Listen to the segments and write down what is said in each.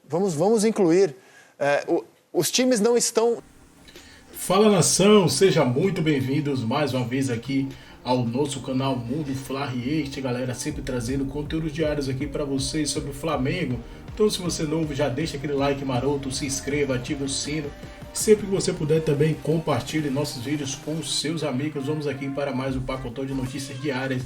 Vamos incluir. Os times não estão... Fala, nação, sejam muito bem-vindos mais uma vez aqui ao nosso canal Mundo Fla React, galera, sempre trazendo conteúdos diários aqui para vocês sobre o Flamengo. Então, se você é novo, já deixa aquele like maroto, se inscreva, ativa o sino. Sempre que você puder também, compartilhe nossos vídeos com os seus amigos. Vamos aqui para mais um pacotão de notícias diárias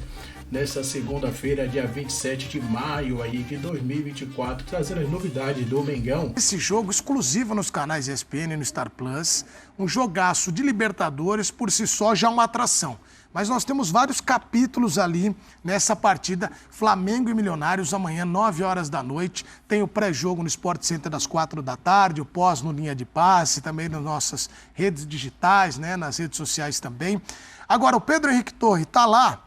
nesta segunda-feira, dia 27 de maio aí de 2024, trazendo as novidades do Mengão. Esse jogo exclusivo nos canais ESPN e no Star Plus, um jogaço de Libertadores, por si só já uma atração. Mas nós temos vários capítulos ali nessa partida, Flamengo e Milionários, amanhã, 9 horas da noite. Tem o pré-jogo no Sport Center das 4 da tarde, o pós no Linha de Passe, também nas nossas redes digitais, né, nas redes sociais também. Agora, o Pedro Henrique Torre está lá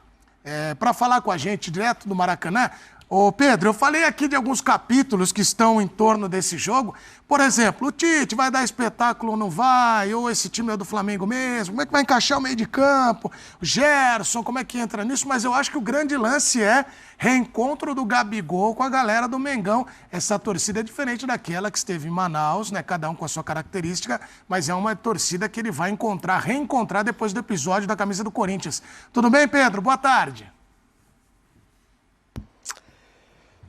para falar com a gente direto do Maracanã. Ô Pedro, eu falei aqui de alguns capítulos que estão em torno desse jogo. Por exemplo, o Tite vai dar espetáculo ou não vai? Ou esse time é do Flamengo mesmo? Como é que vai encaixar o meio de campo? O Gerson, como é que entra nisso? Mas eu acho que o grande lance é reencontro do Gabigol com a galera do Mengão. Essa torcida é diferente daquela que esteve em Manaus, né? Cada um com a sua característica, mas é uma torcida que ele vai reencontrar depois do episódio da camisa do Corinthians. Tudo bem, Pedro? Boa tarde.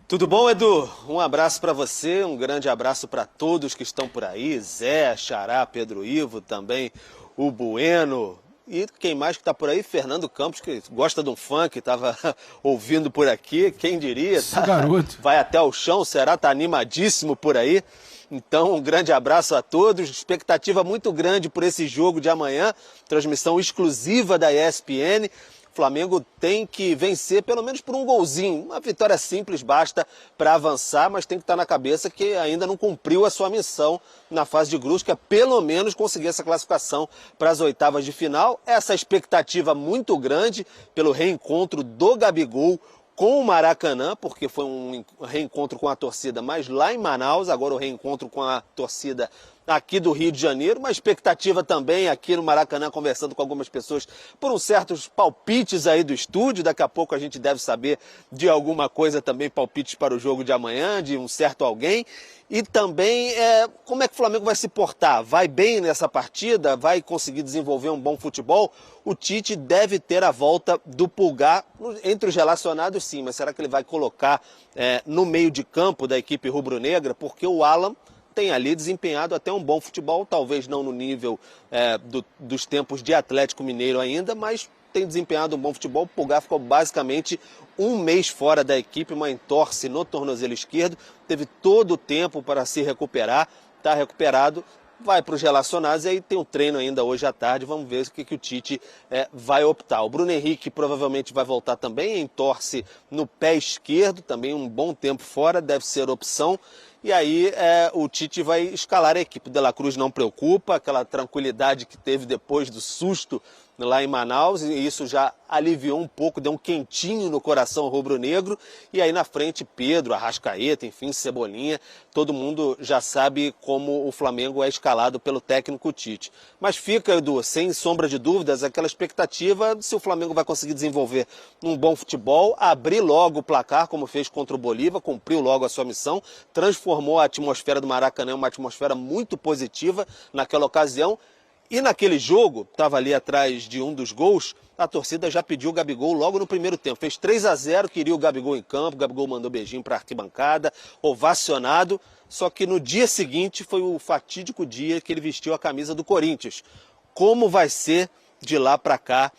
Tudo bom, Edu? Um abraço para você, um grande abraço para todos que estão por aí, Zé, Xará, Pedro Ivo, também o Bueno, e quem mais que está por aí? Fernando Campos, que gosta de um funk, estava ouvindo por aqui, quem diria? Tá, garoto. Vai até o chão, será? Tá animadíssimo por aí. Então, um grande abraço a todos, expectativa muito grande por esse jogo de amanhã, transmissão exclusiva da ESPN. O Flamengo tem que vencer pelo menos por um golzinho. Uma vitória simples basta para avançar, mas tem que estar na cabeça que ainda não cumpriu a sua missão na fase de grupos, que é pelo menos conseguir essa classificação para as oitavas de final. Essa expectativa muito grande pelo reencontro do Gabigol com o Maracanã, porque foi um reencontro com a torcida, mas lá em Manaus, agora o reencontro com a torcida aqui do Rio de Janeiro, uma expectativa também aqui no Maracanã, conversando com algumas pessoas por uns certos palpites aí do estúdio. Daqui a pouco a gente deve saber de alguma coisa também, palpites para o jogo de amanhã, de um certo alguém. E também como é que o Flamengo vai se portar? Vai bem nessa partida? Vai conseguir desenvolver um bom futebol? O Tite deve ter a volta do Pulgar entre os relacionados, sim, mas será que ele vai colocar no meio de campo da equipe rubro-negra? Porque o Alan tem ali desempenhado até um bom futebol, talvez não no nível dos tempos de Atlético Mineiro ainda, mas tem desempenhado um bom futebol. O Pulgar ficou basicamente um mês fora da equipe, uma entorse no tornozelo esquerdo, teve todo o tempo para se recuperar, está recuperado, vai para os relacionados e aí tem um treino ainda hoje à tarde, vamos ver o que o Tite vai optar. O Bruno Henrique provavelmente vai voltar também, entorse no pé esquerdo, também um bom tempo fora, deve ser opção. E aí o Tite vai escalar a equipe. O De La Cruz não preocupa, aquela tranquilidade que teve depois do susto lá em Manaus, e isso já aliviou um pouco, deu um quentinho no coração rubro-negro. E aí na frente Pedro, Arrascaeta, enfim, Cebolinha, todo mundo já sabe como o Flamengo é escalado pelo técnico Tite. Mas fica, Edu, sem sombra de dúvidas, aquela expectativa se o Flamengo vai conseguir desenvolver um bom futebol, abrir logo o placar, como fez contra o Bolívar, cumpriu logo a sua missão, transformou a atmosfera do Maracanã em uma atmosfera muito positiva naquela ocasião. E naquele jogo, estava ali atrás de um dos gols, a torcida já pediu o Gabigol logo no primeiro tempo. Fez 3-0, queria o Gabigol em campo, o Gabigol mandou beijinho para a arquibancada, ovacionado. Só que no dia seguinte foi o fatídico dia que ele vestiu a camisa do Corinthians. Como vai ser de lá para cá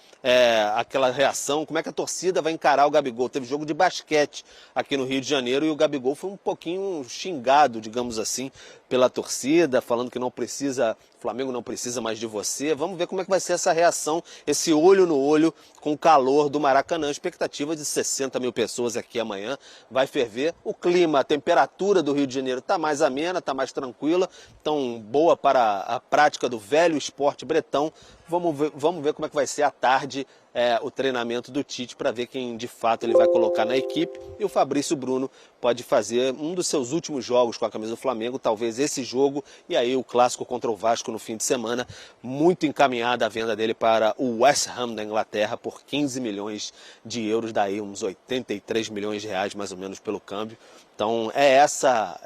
aquela reação? Como é que a torcida vai encarar o Gabigol? Teve jogo de basquete aqui no Rio de Janeiro e o Gabigol foi um pouquinho xingado, digamos assim, pela torcida, falando que não precisa, o Flamengo não precisa mais de você. Vamos ver como é que vai ser essa reação, esse olho no olho com o calor do Maracanã. Expectativa de 60 mil pessoas aqui amanhã, vai ferver. O clima, a temperatura do Rio de Janeiro está mais amena, está mais tranquila, então boa para a prática do velho esporte bretão. vamos ver como é que vai ser à tarde o treinamento do Tite para ver quem de fato ele vai colocar na equipe. E o Fabrício Bruno pode fazer um dos seus últimos jogos com a camisa do Flamengo, talvez esse jogo, e aí o clássico contra o Vasco no fim de semana, muito encaminhada a venda dele para o West Ham da Inglaterra por 15 milhões de euros, daí uns 83 milhões de reais mais ou menos pelo câmbio. Então é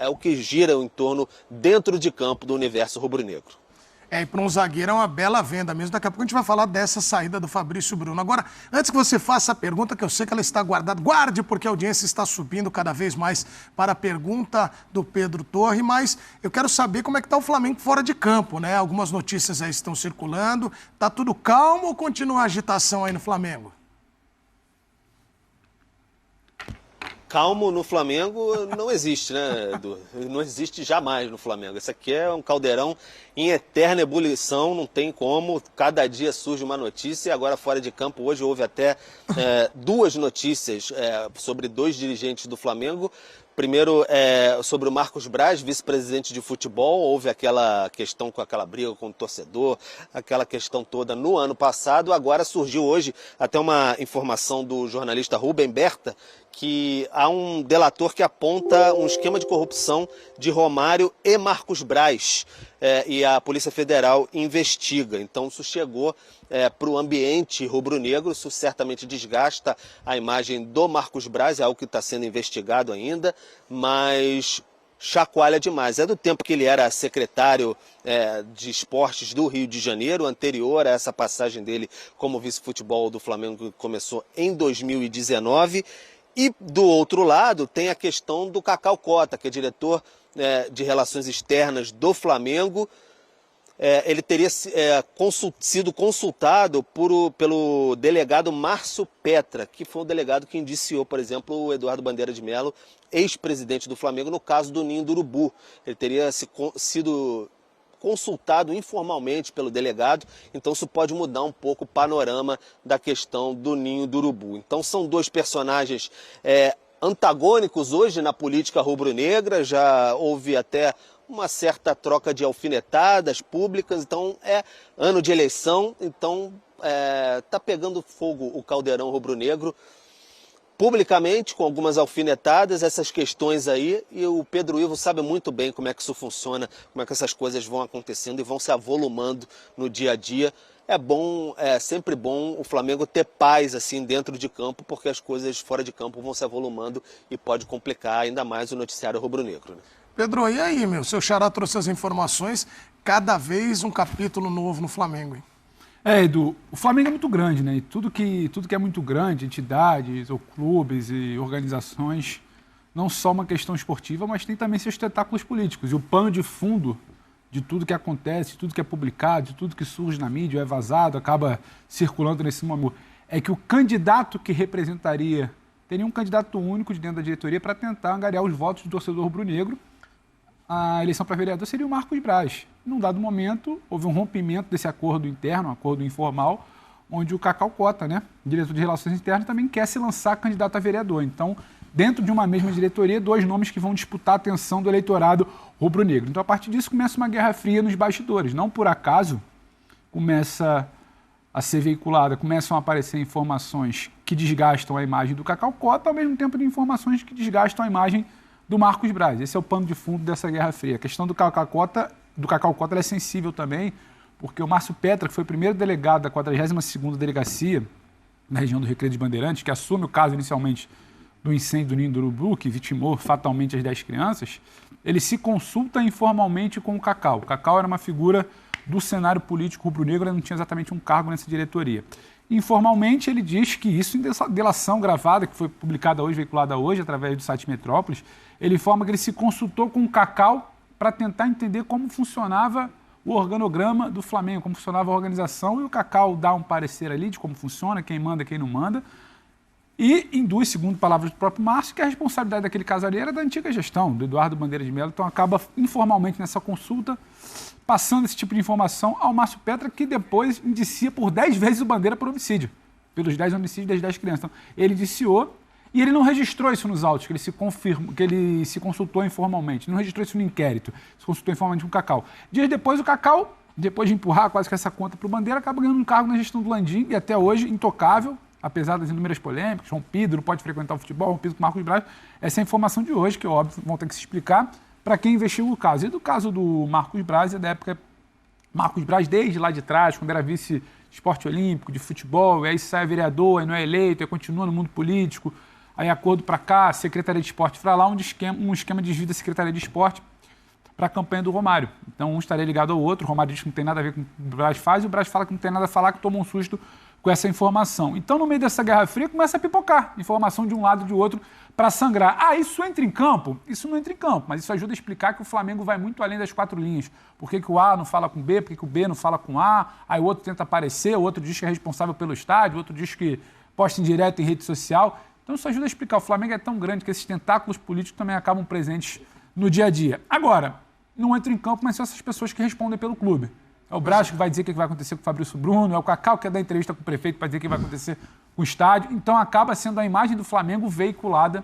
o que gira em torno dentro de campo do universo rubro-negro. E para um zagueiro é uma bela venda mesmo. Daqui a pouco a gente vai falar dessa saída do Fabrício Bruno. Agora, antes que você faça a pergunta, que eu sei que ela está guardada, guarde, porque a audiência está subindo cada vez mais para a pergunta do Pedro Torre, mas eu quero saber como é que está o Flamengo fora de campo, né? Algumas notícias aí estão circulando. Tá tudo calmo ou continua a agitação aí no Flamengo? Calmo no Flamengo não existe, né, Edu? Não existe jamais no Flamengo. Isso aqui é um caldeirão em eterna ebulição, não tem como. Cada dia surge uma notícia e agora fora de campo. Hoje houve até duas notícias sobre dois dirigentes do Flamengo. Primeiro, sobre o Marcos Braz, vice-presidente de futebol. Houve aquela questão com aquela briga com o torcedor, aquela questão toda no ano passado. Agora surgiu hoje até uma informação do jornalista Rubem Berta, que há um delator que aponta um esquema de corrupção de Romário e Marcos Braz. E a Polícia Federal investiga. Então isso chegou para o ambiente rubro-negro, isso certamente desgasta a imagem do Marcos Braz, é algo que está sendo investigado ainda, mas chacoalha demais. É do tempo que ele era secretário de esportes do Rio de Janeiro, anterior a essa passagem dele como vice-futebol do Flamengo, que começou em 2019. E do outro lado tem a questão do Cacau Cota, que é diretor de Relações Externas do Flamengo. Ele teria sido consultado pelo delegado Márcio Petra, que foi o delegado que indiciou, por exemplo, o Eduardo Bandeira de Mello, ex-presidente do Flamengo, no caso do Ninho do Urubu. Ele teria sido consultado informalmente pelo delegado, então isso pode mudar um pouco o panorama da questão do Ninho do Urubu. Então são dois personagens antagônicos hoje na política rubro-negra, já houve até uma certa troca de alfinetadas públicas, então é ano de eleição, então está pegando fogo o caldeirão rubro-negro, publicamente, com algumas alfinetadas, essas questões aí, e o Pedro Ivo sabe muito bem como é que isso funciona, como é que essas coisas vão acontecendo e vão se avolumando no dia a dia. É sempre bom o Flamengo ter paz assim dentro de campo, porque as coisas fora de campo vão se avolumando e pode complicar ainda mais o noticiário rubro-negro, né? Pedro, e aí, meu? Seu xará trouxe as informações, cada vez um capítulo novo no Flamengo, hein? Edu, o Flamengo é muito grande, né? E tudo que é muito grande, entidades, ou clubes e organizações, não só uma questão esportiva, mas tem também seus tentáculos políticos. E o pano de fundo de tudo que acontece, de tudo que é publicado, de tudo que surge na mídia, é vazado, acaba circulando nesse momento, é que o candidato que representaria, teria um candidato único de dentro da diretoria para tentar angariar os votos do torcedor rubro-negro. A eleição para vereador seria o Marcos Braz. Num dado momento, houve um rompimento desse acordo interno, um acordo informal, onde o Cacau Cota, né, diretor de Relações Internas, também quer se lançar candidato a vereador. Então, dentro de uma mesma diretoria, dois nomes que vão disputar a atenção do eleitorado rubro-negro. Então, a partir disso, começa uma guerra fria nos bastidores. Não por acaso começa a ser veiculada, começam a aparecer informações que desgastam a imagem do Cacau Cota, ao mesmo tempo de informações que desgastam a imagem do Marcos Braz. Esse é o pano de fundo dessa guerra fria. A questão do Cacau Cota é sensível também, porque o Márcio Petra, que foi o primeiro delegado da 42ª Delegacia na região do Recreio dos Bandeirantes, que assume o caso inicialmente do incêndio do Ninho do Urubu, que vitimou fatalmente as 10 crianças, ele se consulta informalmente com o Cacau. O Cacau era uma figura do cenário político rubro-negro, ele não tinha exatamente um cargo nessa diretoria. Informalmente, ele diz que isso, em delação gravada, que foi publicada hoje, veiculada hoje, através do site Metrópolis, ele informa que ele se consultou com o Cacau para tentar entender como funcionava o organograma do Flamengo, como funcionava a organização, e o Cacau dá um parecer ali de como funciona, quem manda, quem não manda, e induz, segundo palavras do próprio Márcio, que a responsabilidade daquele caso ali era da antiga gestão, do Eduardo Bandeira de Mello, então acaba informalmente nessa consulta, passando esse tipo de informação ao Márcio Petra, que depois indicia por 10 vezes o Bandeira por homicídio, pelos 10 homicídios das 10 crianças. Então, ele indiciou e ele não registrou isso nos autos, que ele se consultou informalmente, não registrou isso no inquérito, se consultou informalmente com o Cacau. Dias depois, o Cacau depois de empurrar quase que essa conta para o Bandeira, acaba ganhando um cargo na gestão do Landim e até hoje intocável, apesar das inúmeras polêmicas. João Pedro pode frequentar o futebol, João Pedro com Marcos Braz. Essa é a informação de hoje, que óbvio vão ter que se explicar para quem investiu o caso. E do caso do Marcos Braz, é da época Marcos Braz desde lá de trás, quando era vice de esporte olímpico, de futebol, e aí sai vereador, aí não é eleito, aí continua no mundo político, aí acordo para cá, Secretaria de Esporte para lá, um esquema de desvio da Secretaria de Esporte para a campanha do Romário. Então, um estaria ligado ao outro, o Romário diz que não tem nada a ver com o que o Braz faz, e o Braz fala que não tem nada a falar, que toma um susto com essa informação. Então, no meio dessa Guerra Fria, começa a pipocar informação de um lado e de outro para sangrar. Ah, isso entra em campo? Isso não entra em campo, mas isso ajuda a explicar que o Flamengo vai muito além das 4 linhas. Por que o A não fala com o B, por que o B não fala com o A, aí o outro tenta aparecer, o outro diz que é responsável pelo estádio, o outro diz que posta em direto em rede social. Então, isso ajuda a explicar. O Flamengo é tão grande que esses tentáculos políticos também acabam presentes no dia a dia. Agora, não entra em campo, mas são essas pessoas que respondem pelo clube. É o Braz que vai dizer o que vai acontecer com o Fabrício Bruno, é o Cacau que é dar entrevista com o prefeito para dizer o que vai acontecer com o estádio. Então acaba sendo a imagem do Flamengo vinculada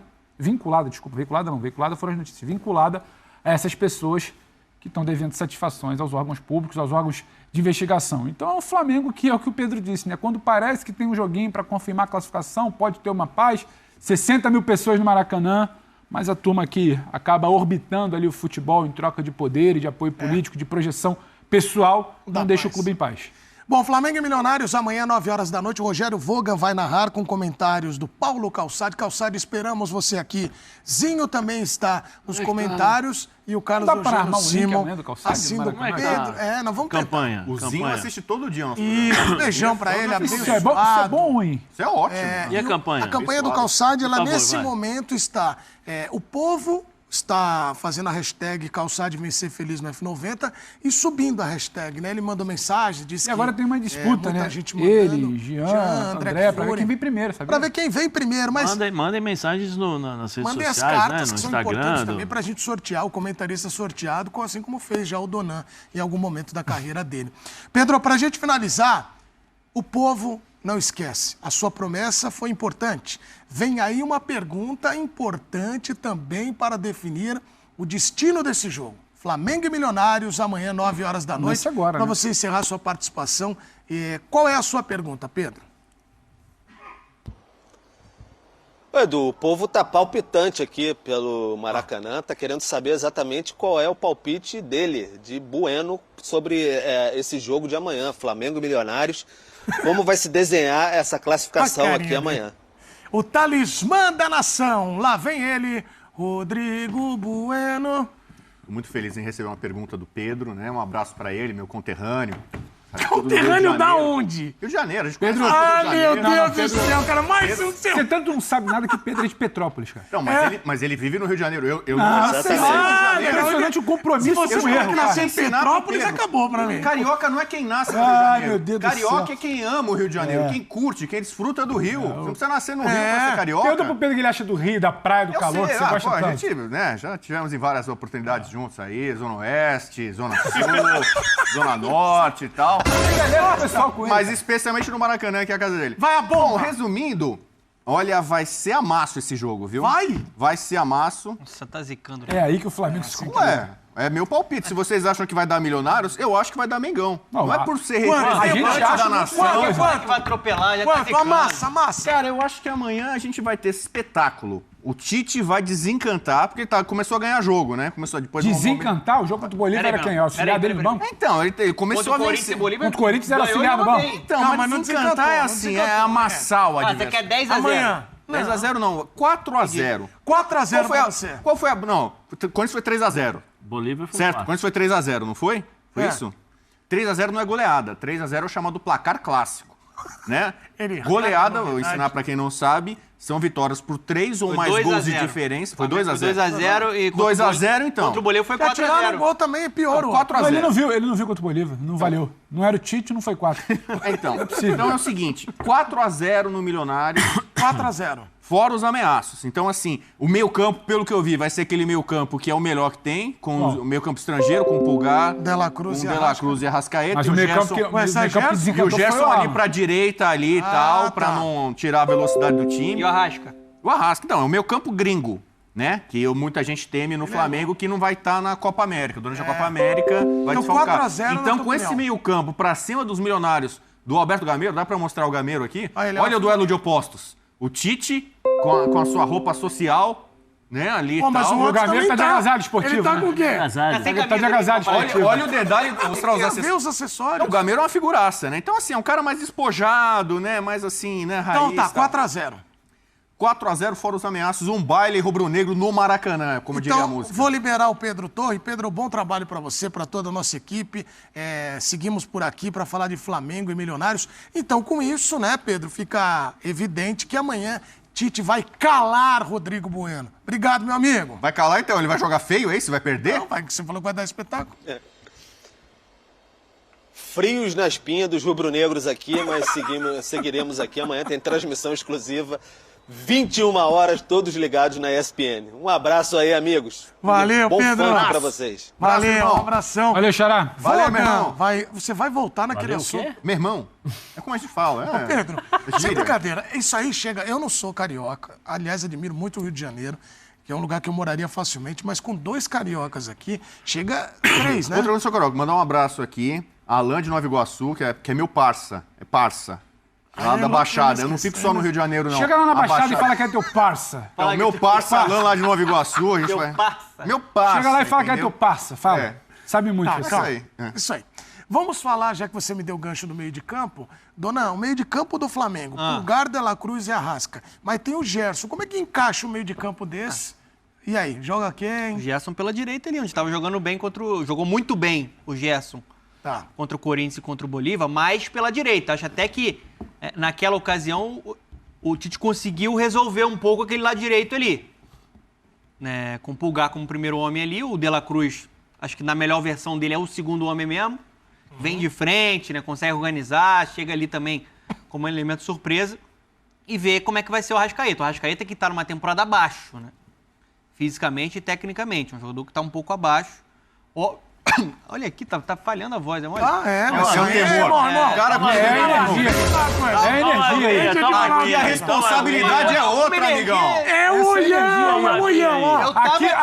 foram as notícias, vinculada a essas pessoas que estão devendo satisfações aos órgãos públicos, aos órgãos de investigação. Então é o Flamengo que é o que o Pedro disse, né? Quando parece que tem um joguinho para confirmar a classificação, pode ter uma paz, 60 mil pessoas no Maracanã, mas a turma que acaba orbitando ali o futebol em troca de poder e de apoio político, de projeção pessoal, não deixa o clube em paz. Bom, Flamengo e Milionários, amanhã, 9 horas da noite, o Rogério Vogan vai narrar com comentários do Paulo Calçade. Calçade, esperamos você aqui. Zinho também está nos comentários e o Carlos Rogério Simon, assim do Pedro. Nós vamos campanha. tentar. O Zinho assiste todo dia. E um beijão pra ele, Isso é bom ou ruim? Isso é ótimo. E a campanha? A campanha do Calçade, ela nesse momento está... o povo está fazendo a hashtag Calçade Vencer Feliz no F90 e subindo a hashtag, né? Ele mandou mensagem, disse que... E agora tem uma disputa, né? Gente mandando, ele, Jean, André, para ver quem vem primeiro, sabe? Para ver quem vem primeiro, mas... Mandem mensagens nas redes Mandem sociais, as cartas, né? No que são Instagram. importantes também para a gente sortear, o comentarista sorteado, assim como fez já o Donan em algum momento da carreira dele. Pedro, para a gente finalizar, o povo... Não esquece, a sua promessa foi importante. Vem aí uma pergunta importante também para definir o destino desse jogo. Flamengo e Milionários, amanhã, 9 horas da noite. Agora, para você encerrar sua participação, qual é a sua pergunta, Pedro? Edu, o povo tá palpitante aqui pelo Maracanã, tá querendo saber exatamente qual é o palpite dele, de Bueno, sobre esse jogo de amanhã, Flamengo e Milionários. Como vai se desenhar essa classificação aqui amanhã? O talismã da nação, lá vem ele, Rodrigo Bueno. Muito feliz em receber uma pergunta do Pedro, né? Um abraço para ele, meu conterrâneo. Conterrâneo da onde? Rio de Janeiro, a gente Pedro. Meu Deus do céu, cara, mais um seu. Você tanto não sabe nada que Pedro é de Petrópolis, cara. Não, mas ele vive no Rio de Janeiro. Eu não sei. É impressionante o compromisso. Se você não nascer em Petrópolis, acabou pra mim. Carioca não é quem nasce no Rio de Janeiro. Meu Deus Carioca do céu. é quem ama o Rio de Janeiro, quem curte, quem desfruta do Rio. Você não precisa nascer no Rio pra ser carioca. Pergunta pro Pedro que ele acha do Rio, da praia, do calor, que você gosta tanto. A gente, né, já tivemos em várias oportunidades juntos aí, Zona Oeste, Zona Sul, Zona Norte e tal. Mas especialmente no Maracanã, que é a casa dele. Vai a bomba! Bom, resumindo, olha, vai ser amasso esse jogo, viu? Vai ser amasso. Nossa, tá zicando. É aí que o Flamengo se Ué, é meu palpite. Se vocês acham que vai dar Milionários, eu acho que vai dar Mengão. Não é por ser a gente acha da nação. Que vai atropelar, já tá zicando. Massa. Cara, eu acho que amanhã a gente vai ter esse espetáculo. O Tite vai desencantar, porque ele começou a ganhar jogo, né? Começou depois Desencantar? O jogo contra o Bolívar era quem? O auxiliar dele no banco? Então, ele começou a vencer. Contra o Corinthians era auxiliar no banco? Então, mas desencantar é assim, é amassar o adversário. Você quer 10 a 0? Amanhã. 10-0 não, 4-0. 4-0 pra você. Qual foi a... Não, quando isso foi 3-0. Bolívar foi certo, quando isso foi 3-0, não foi? Foi isso? 3-0 não é goleada, 3-0 é o chamado placar clássico, né? Goleada, vou ensinar pra quem não sabe, são vitórias por 3 ou mais gols de diferença. Foi 2-0. 2-0 e... 2-0, então. Contra o Bolívar foi 4-0. Atirar no gol também é pior. 4-0. Ele não viu contra o Bolívar, não valeu. Não era o Tite, não foi 4. Então, então é o seguinte, 4-0 no Milionário. 4-0. Fora os ameaços. Então, assim, o meio campo, pelo que eu vi, vai ser aquele meio campo que é o melhor que tem, com o meio campo estrangeiro, com o Pulgar, De La Cruz e Arrascaeta. Mas o meio campo que o Gerson ali pra direita ali e tal, pra não tirar a velocidade do time. E o Arrasca? O Arrasca, então, é o meio campo gringo. né? Que muita gente teme no Flamengo que não vai estar na Copa América. Durante a Copa América vai desfalcar. 4-0 Então, com esse meio-campo pra cima dos milionários do Alberto Gameiro, dá pra mostrar o Gameiro aqui? Olha o duelo de opostos. O Tite com a sua roupa social, né? Ali e mas tal. o Gameiro tá de agasalho esportivo. Ele tá com o quê? Ele tá de agasalho esportivo. Olha o dedalhe, mostrar os acessórios. Os acessórios. O Gameiro é uma figuraça, né? Então, assim, é um cara mais despojado, né? Mais assim, né? Raiz. Então tá, 4-0. 4-0 fora os ameaços, um baile rubro-negro no Maracanã, como diria a música. Vou liberar o Pedro Torre. Pedro, bom trabalho para você, para toda a nossa equipe. Seguimos por aqui para falar de Flamengo e Milionários. Então, com isso, né, Pedro, fica evidente que amanhã Tite vai calar Rodrigo Bueno. Obrigado, meu amigo. Vai calar então? Ele vai jogar feio, é isso? Vai perder? Não, você falou que vai dar espetáculo. Frios na espinha dos rubro-negros aqui, mas seguiremos aqui. Amanhã tem transmissão exclusiva, 21 horas, todos ligados na ESPN. Um abraço aí, amigos. Valeu, Bom Pedro. funk pra vocês. Valeu, um abração. Valeu, Xará. Valeu, meu irmão. Você vai voltar naquele assunto. Meu irmão. É como a gente fala. Ô, Pedro, sem brincadeira, isso aí chega... Eu não sou carioca, aliás, admiro muito o Rio de Janeiro, que é um lugar que eu moraria facilmente, mas com 2 cariocas aqui, chega 3, né? Outra coisa, seu Carioca, mandar um abraço aqui. Alain de Nova Iguaçu, que é meu parça. É parça. Lá da Baixada. Eu não fico só no Rio de Janeiro, não. Chega lá na Baixada e fala que é teu parça. É o meu parça, Alain lá de Nova Iguaçu. A gente vai... Meu parça. Chega lá e fala que é entendeu? teu parça. Fala. É. Sabe muito. Tá, você. calma. Isso aí. Isso aí. Vamos falar, já que você me deu o gancho do meio de campo. Dona, o meio de campo do Flamengo, Pulgar, De La Cruz e Arrasca. Mas tem o Gerson. Como é que encaixa o meio de campo desse? E aí, joga quem? O Gerson pela direita ali, onde estava jogando bem jogou muito bem o Gerson. Tá. Contra o Corinthians e contra o Bolívar, mas pela direita. Acho até que naquela ocasião o Tite conseguiu resolver um pouco aquele lado direito ali. Né? Com o Pulgar como primeiro homem ali, o De La Cruz, acho que na melhor versão dele é o segundo homem mesmo. Vem de frente, né? Consegue organizar, chega ali também como um elemento surpresa e vê como é que vai ser o Arrascaeta. O Arrascaeta que está numa temporada abaixo, né? Fisicamente e tecnicamente. Um jogador que está um pouco abaixo. Olha aqui, tá falhando a voz. Olha. Mas é um temor. Cara, É energia aí. Aqui a responsabilidade é outra, amigão. É o Olhão, ó.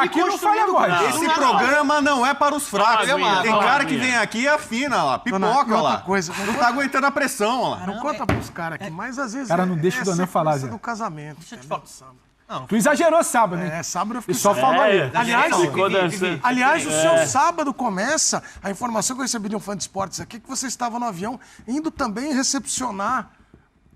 Aqui não falha a voz. Esse programa não é para os fracos. Aguinha, Tem cara que vem aqui e afina lá, pipoca lá. Coisa, Não tá aguentando a pressão lá. não conta pros caras aqui, mas às vezes Cara, não deixa o Donan falar, Zé. do casamento. Deixa eu te falar. Tu exagerou sábado, hein? Sábado eu E fiquei só falou ali. Aliás, o seu sábado começa, a informação que eu recebi de um fã de esportes aqui, que você estava no avião indo também recepcionar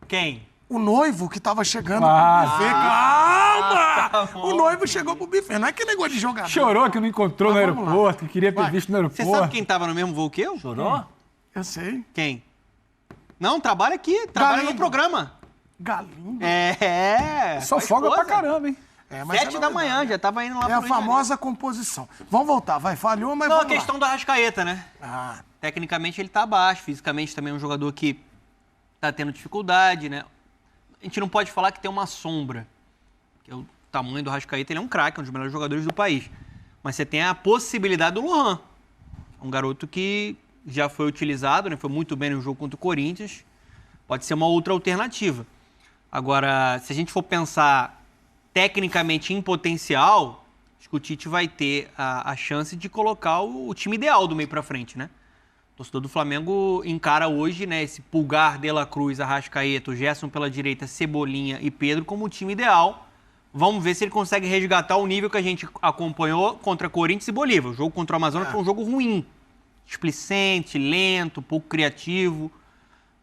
Quem? o noivo que estava chegando pro buffet. Calma! O noivo chegou pro buffet, não é que negócio de jogador. Chorou que não encontrou no vamos lá. aeroporto, que queria ter visto no Você aeroporto. sabe quem tava no mesmo voo que eu? Chorou? Eu sei. Quem? Não, trabalha aqui, trabalha Galindo. no programa. Galindo. Só faz folga pra coisa. caramba, hein? Mas 7 da manhã, já tava indo lá É pro a Rio de Janeiro. famosa composição. Vamos voltar, vai. Falhou, mas Não, a vamos questão do Arrascaeta, né? lá. Tecnicamente ele tá abaixo, fisicamente também é um jogador que tá tendo dificuldade, né? A gente não pode falar que tem uma sombra, que é o tamanho do Arrascaeta, ele é um craque, um dos melhores jogadores do país. Mas você tem a possibilidade do Lohan, um garoto que já foi utilizado, né? Foi muito bem no jogo contra o Corinthians, pode ser uma outra alternativa. Agora, se a gente for pensar tecnicamente em potencial, acho que o Tite vai ter a chance de colocar o time ideal do meio pra frente, né? O torcedor do Flamengo encara hoje, né, esse Pulgar, De La Cruz, Arrascaeta, o Gerson pela direita, Cebolinha e Pedro como o time ideal. Vamos ver se ele consegue resgatar o nível que a gente acompanhou contra Corinthians e Bolívar. O jogo contra o Amazonas foi um jogo ruim, displicente, lento, pouco criativo.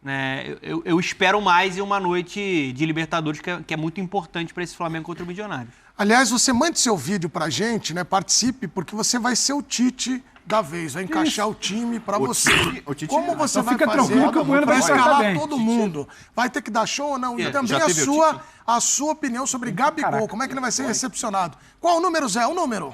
Né? Eu espero mais em uma noite de Libertadores que é muito importante para esse Flamengo contra o Milionários. Aliás, você mande seu vídeo pra gente, né? Participe, porque você vai ser o Tite da vez, vai encaixar o time pra você. Como você Então vai fica fazer tranquilo que o Bueno pra vai escalar encaixar bem. todo mundo? Vai ter que dar show ou não? E também já teve a sua opinião sobre Gabigol, como é que ele vai ser recepcionado? Qual o número, Zé? O número?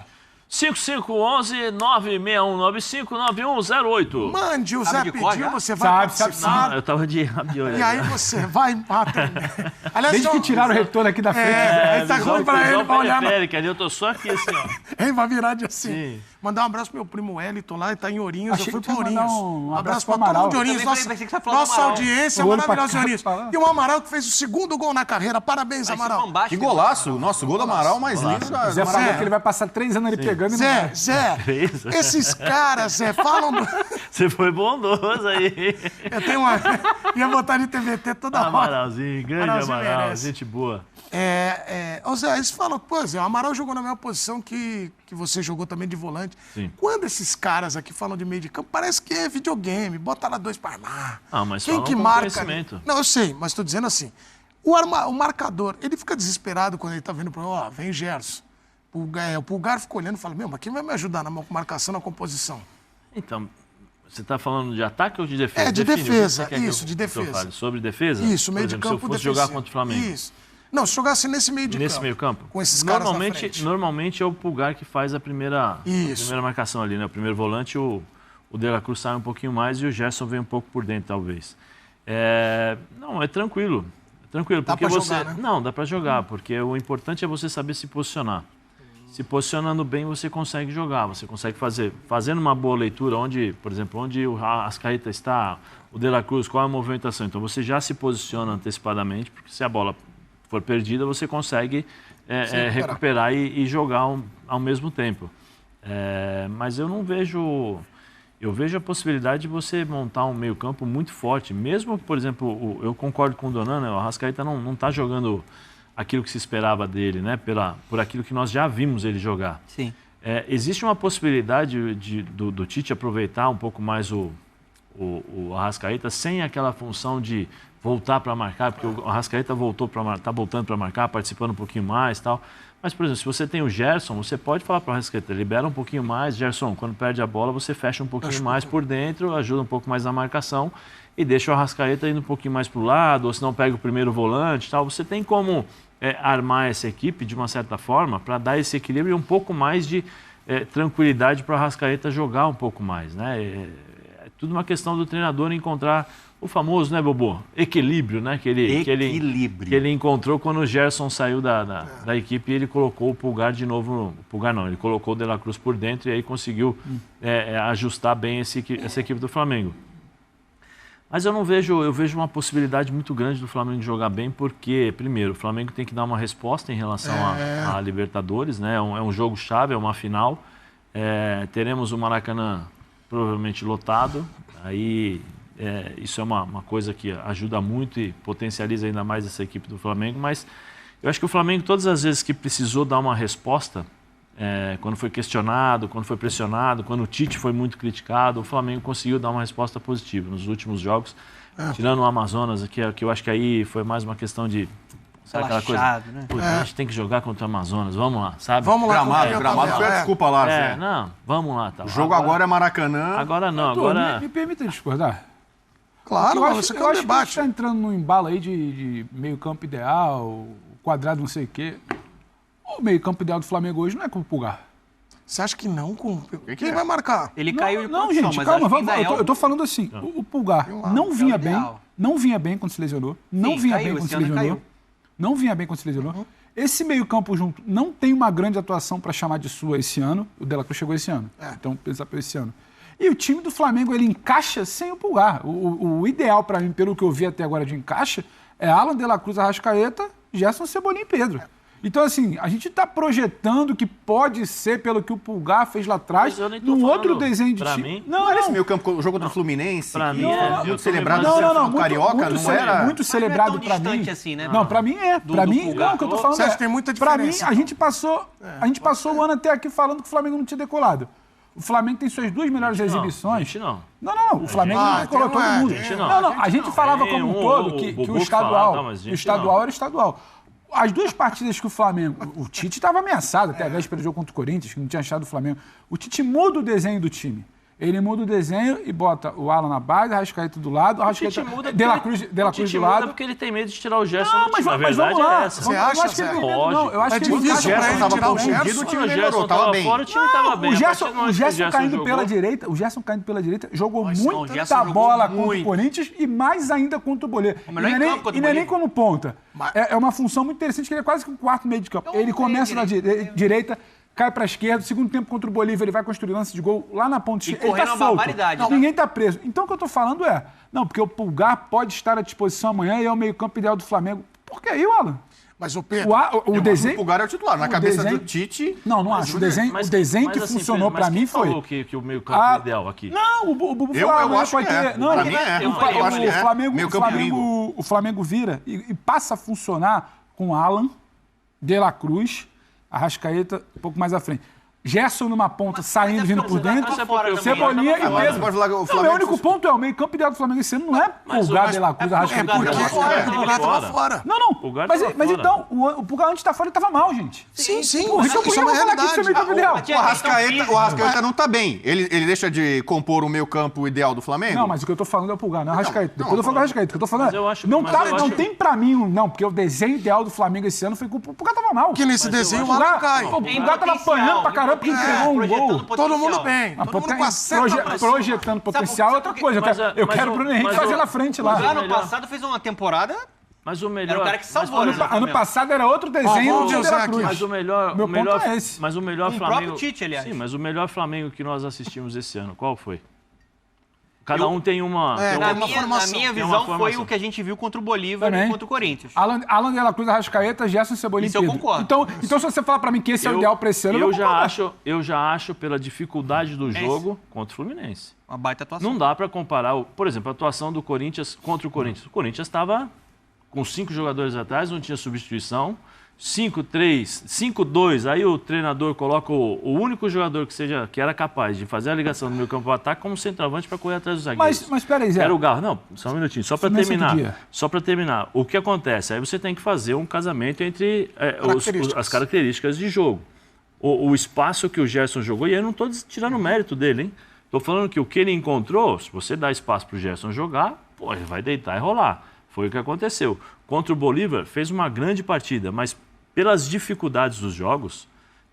5511-9695-9108. Mande, o Zé de cor, pediu, já? você vai Sabe, participar. Eu tava de rabiolho. E aí você vai atender. Aliás, Desde que tiraram o retorno aqui da frente. aí tá ruim pra ele pra olhar. Ali eu tô só aqui assim, ó. Hein, vai virar de assim. Mandar um abraço pro meu primo Wellington lá, ele tá em Ourinhos, eu fui pra Ourinhos. Um abraço pro pra todo mundo de Amaral. Ourinhos. Nossa Nossa audiência maravilhosa de Ourinhos. falar. E o Amaral que fez o 2º gol na carreira. Parabéns, Amaral. Que golaço. Nosso gol do Amaral mais lindo da Zé falou que ele vai passar 3 anos ali pegando e não vai. Zé, esses caras, Zé, falam... Você foi bondoso aí. Eu tenho uma... Ia botar de TVT toda hora. Amaralzinho, grande Amaralzinho Amaral, merece. gente boa. Ô Zé, eles falam, pô, Zé, o Amaral jogou na mesma posição que você jogou também de volante. Sim. Quando esses caras aqui falam de meio de campo, parece que é videogame, bota lá 2 para armar. Ah, mas quem falam que com marca? conhecimento. Não, eu sei, mas tô dizendo assim, o marcador, ele fica desesperado quando ele tá vendo, ó, vem Gerson. O Pulgar fica olhando e fala, meu, mas quem vai me ajudar na marcação, na composição? Então, você está falando de ataque ou de defesa? De Define, defesa, o que você quer isso, de que eu defesa. fale? Sobre defesa? Isso, meio Por exemplo, de campo se eu fosse defensivo. jogar contra o Flamengo. Isso. Não, se jogasse nesse meio de campo. Nesse meio campo? Com esses caras na frente. Normalmente é o Pulgar que faz a primeira marcação ali, né? O primeiro volante, o De La Cruz sai um pouquinho mais e o Gerson vem um pouco por dentro, talvez. Não, é tranquilo. Tranquilo, Dá porque pra você... jogar, né? Não, dá pra jogar, porque o importante é você saber se posicionar. Se posicionando bem, você consegue jogar, você consegue fazendo uma boa leitura, por exemplo, onde o Arrascaeta está, o De La Cruz, qual é a movimentação. Então você já se posiciona antecipadamente, porque se a bola for perdida, você consegue recuperar e jogar ao mesmo tempo. Mas eu não vejo... Eu vejo a possibilidade de você montar um meio-campo muito forte. Mesmo, por exemplo, eu concordo com o Donan, né? O Arrascaeta não está jogando aquilo que se esperava dele, né? Por aquilo que nós já vimos ele jogar. Sim. Existe uma possibilidade do Tite aproveitar um pouco mais o Arrascaeta sem aquela função de voltar para marcar, porque o Arrascaeta está voltando para marcar, participando um pouquinho mais e tal. Mas, por exemplo, se você tem o Gerson, você pode falar para o Arrascaeta, libera um pouquinho mais. Gerson, quando perde a bola, você fecha um pouquinho mais por dentro, ajuda um pouco mais na marcação e deixa o Arrascaeta indo um pouquinho mais para o lado, ou se não pega o primeiro volante e tal. Você tem como armar essa equipe de uma certa forma para dar esse equilíbrio e um pouco mais de tranquilidade para o Arrascaeta jogar um pouco mais, né? É tudo uma questão do treinador encontrar o famoso, né, Bobô? Equilíbrio, né? Que ele encontrou quando o Gerson saiu da equipe e ele colocou o Pulgar de novo. O Pulgar não, ele colocou o De La Cruz por dentro e aí conseguiu ajustar bem essa equipe do Flamengo. Mas eu vejo uma possibilidade muito grande do Flamengo jogar bem, porque, primeiro, o Flamengo tem que dar uma resposta em relação a Libertadores, né? É um jogo chave, é uma final. Teremos o Maracanã provavelmente lotado, aí isso é uma coisa que ajuda muito e potencializa ainda mais essa equipe do Flamengo, mas eu acho que o Flamengo, todas as vezes que precisou dar uma resposta, quando foi questionado, quando foi pressionado, quando o Tite foi muito criticado, o Flamengo conseguiu dar uma resposta positiva nos últimos jogos, tirando o Amazonas, que eu acho que aí foi mais uma questão de... Sabe aquela coisa? Né? A gente tem que jogar contra o Amazonas, vamos lá, sabe? Vamos lá. Gramado foi a desculpa lá, Zé. Não, vamos lá. Tá. O jogo agora é Maracanã. Agora não, agora... Me permita discordar? Claro, eu acho você que quer um a gente debate. está entrando num embalo aí de meio campo ideal, quadrado não sei o quê. O meio campo ideal do Flamengo hoje não é com o Pulgar. Você acha que não? Quem vai marcar? Ele caiu em Não, produção, gente, mas calma, acho que ainda eu tô falando assim, o Pulgar não vinha bem quando se lesionou, não vinha bem quando se lesionou. Não vinha bem quando se lesionou. Esse meio-campo junto não tem uma grande atuação para chamar de sua esse ano. O De La Cruz chegou esse ano. Então, pensar para esse ano. E o time do Flamengo, ele encaixa sem o Pulgar. O ideal para mim, pelo que eu vi até agora de encaixe, é Alan, De La Cruz, Arrascaeta, Gerson, Cebolinha e Pedro. Então, assim, a gente está projetando que pode ser, pelo que o Pulgar fez lá atrás, num outro desenho de time. Não, esse meio campo, o jogo contra o Fluminense, pra mim muito celebrado no Carioca, não era... Muito celebrado pra mim. Assim, né? Não, pra mim é. Pra mim, não, o que eu tô falando Você acha que tem muita diferença? Pra mim, a gente passou o ano até aqui falando que o Flamengo não tinha decolado. O Flamengo tem suas 2 melhores exibições. Não. Não, o Flamengo não decolou todo mundo. Não, a gente falava como um todo que o estadual era estadual. As 2 partidas que o Flamengo... O Tite estava ameaçado até a véspera do jogo contra o Corinthians, que não tinha achado o Flamengo. O Tite muda o desenho do time. Ele muda o desenho e bota o Alan na base, a Arrascaeta do lado, a Arrascaeta De La Cruz do lado. Porque ele tem medo de tirar o Gerson do time. Mas vamos lá. É essa. Você acha, eu acho que ele tem medo, não. Eu acho É que ele difícil pra ele Gerson tirar o confundido, Gerson. o time Quando o melhorou, Gerson tava bem. fora, o time tava bem. O Gerson caindo pela direita, jogou muita bola contra o Corinthians e mais ainda contra o Bolívar. E não é nem como ponta. É uma função muito interessante, que ele é quase que um quarto meio de campo. Ele começa na direita, cai pra esquerda, segundo tempo contra o Bolívia, ele vai construir lance de gol lá na ponta esquerda. Ele correndo tá uma solto. barbaridade, Não, né? ninguém tá preso. Então o que eu tô falando é, não, porque o Pulgar pode estar à disposição amanhã e é o meio-campo ideal do Flamengo. Por que aí, Alan? Mas o Pedro... O desenho... O Pulgar é o titular. Na o cabeça desenho- do Tite... Não acho. O desenho que assim, funcionou Pedro, pra mim foi... falou que o meio-campo é ideal aqui? Não, o Bubu Eu falou, acho pode que é. ter. Não, Pra mim é. Eu acho que é. O Flamengo vira e passa a funcionar com Alan, De La Cruz, Arrascaeta, um pouco mais à frente. Gerson numa ponta, saindo, vindo por dentro, Cebolinha e Você Pedro. pode falar que o Não, Flamengo... o único ponto é o meio-campo ideal do Flamengo esse ano não é Pulgar, De La Cruz, Arrascaeta. Porque o Pulgar tava fora. Não. Pulgar Mas tava fora. então, o Pulgar antes de estar fora, ele tava mal, gente. Sim. Porra, então por que Isso é eu uma vou falar aqui que você é realidade. meio-campo ideal? O Arrascaeta não tá bem. Ele deixa de compor o meio-campo ideal do Flamengo? Não, mas o que eu tô falando é o Pulgar, não é o Arrascaeta. Depois eu falo do Arrascaeta. O que eu tô falando Mas eu acho- não, mas tá, eu não acho- tem pra mim não, porque o desenho ideal do Flamengo esse ano foi que o Pulgar tava mal. Porque nesse desenho o O Alan Pulgar, cai. o Pulgar tava apanhando pra caramba porque entregou um gol. Todo mundo bem. Todo mundo com a seta. Projetando potencial é outra coisa. Eu quero o Bruno Henrique fazer na frente lá. Lá no passado fez uma temporada... Mas o melhor... Era o cara que salvou, mas, né? Ano passado era outro desenho vamos do usar De La aqui. Cruz. Mas o melhor... Meu o melhor ponto é esse. Mas o melhor O Flamengo... próprio Tite, aliás. Sim, mas o melhor Flamengo que nós assistimos esse ano, qual foi? Cada um tem uma... tem Na uma minha formação. visão, Tem uma foi formação. o que a gente viu contra o Bolívar Também. e contra o Corinthians. Alan De La Cruz, Arrascaeta, Gerson, Cebolinha e Isso eu Pedro. concordo. Então se você falar pra mim que esse é o ideal pra esse ano, eu vou concordar. eu já acho pela dificuldade do jogo contra o Fluminense. Uma baita atuação. Não dá para comparar, por exemplo, a atuação do Corinthians contra o Corinthians. O Corinthians estava com 5 jogadores atrás, não tinha substituição. 5-3, 5-2, aí o treinador coloca o único jogador que era capaz de fazer a ligação no meio campo do ataque como centroavante para correr atrás dos zagueiros. Mas peraí, Zé. Era o Garro. Não, só um minutinho, só para Fluminense terminar. que dia? Só para terminar. O que acontece? Aí você tem que fazer um casamento entre as características de jogo. O espaço que o Gerson jogou, e eu não estou tirando o mérito dele, hein? Estou falando que o que ele encontrou, se você dá espaço para o Gerson jogar, pô, ele vai deitar e rolar. Foi o que aconteceu. Contra o Bolívar, fez uma grande partida, mas pelas dificuldades dos jogos,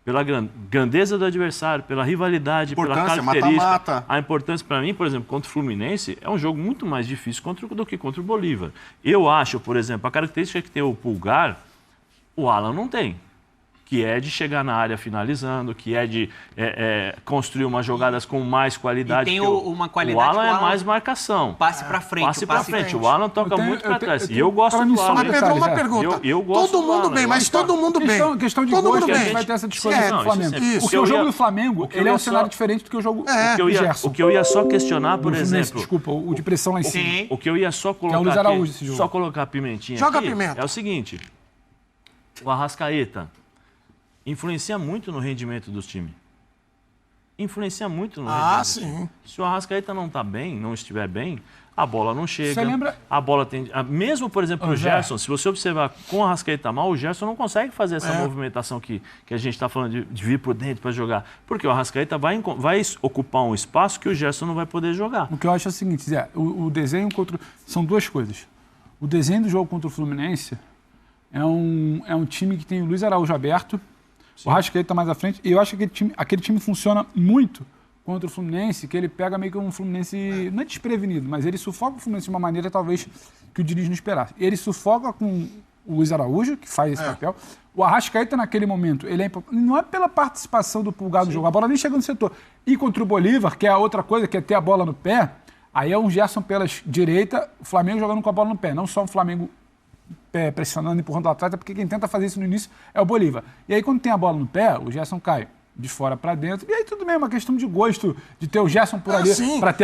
pela grandeza do adversário, pela rivalidade, pela característica, mata-mata. a importância para mim, por exemplo, contra o Fluminense, é um jogo muito mais difícil do que contra o Bolívar. Eu acho, por exemplo, a característica que tem o Pulgar, o Alan não tem. Que é de chegar na área finalizando, que é de construir umas jogadas com mais qualidade. E tem uma qualidade o Alan que o é Alan mais marcação. Passe pra frente. Passe pra frente. O Alan toca muito pra trás. E eu eu gosto tenho- do Alan. Mas, Pedro, uma Zé. pergunta. Eu gosto Todo do mundo Alan, bem, eu mas acho todo mundo bem. Questão de Todo gosto, mundo a gente bem. vai ter essa discussão É, do Flamengo. isso. Porque o jogo do Flamengo, o que ele é eu um ia cenário só- diferente do que o jogo O do que eu ia só questionar, por Do Fluminense, exemplo... Desculpa, o de pressão lá em cima. Sim. O que eu ia só colocar é o Luiz aqui, Araújo esse jogo. só colocar a pimentinha Joga aqui, a pimenta. é o seguinte, o Arrascaeta influencia muito no rendimento dos times. Influencia muito no rendimento dos times. Sim. Se o Arrascaeta não está bem, não estiver bem, a bola não chega. Você lembra- A bola tem... Mesmo, por exemplo, o Zé. Gerson, se você observar com o Arrascaeta mal, o Gerson não consegue fazer essa movimentação que a gente está falando de vir por dentro para jogar. Porque o Arrascaeta vai ocupar um espaço que o Gerson não vai poder jogar. O que eu acho é o seguinte, Zé, o desenho contra... São duas coisas. O desenho do jogo contra o Fluminense é um time que tem o Luiz Araújo aberto, o Arrascaeta mais à frente, e eu acho que aquele time funciona muito contra o Fluminense, que ele pega meio que um Fluminense, não é desprevenido, mas ele sufoca o Fluminense de uma maneira talvez que o Diniz não esperasse. Ele sufoca com o Luiz Araújo, que faz esse papel. O Arrascaeta, naquele momento, ele não é pela participação do Pulgar no jogo, a bola nem chega no setor. E contra o Bolívar, que é a outra coisa, que é ter a bola no pé, aí é um Gerson pela direita, o Flamengo jogando com a bola no pé, não só o Flamengo pressionando, empurrando o atleta, porque quem tenta fazer isso no início é o Bolívar. E aí, quando tem a bola no pé, o Gerson cai de fora para dentro. E aí tudo bem, é uma questão de gosto de ter o Gerson por ali sim. para ter a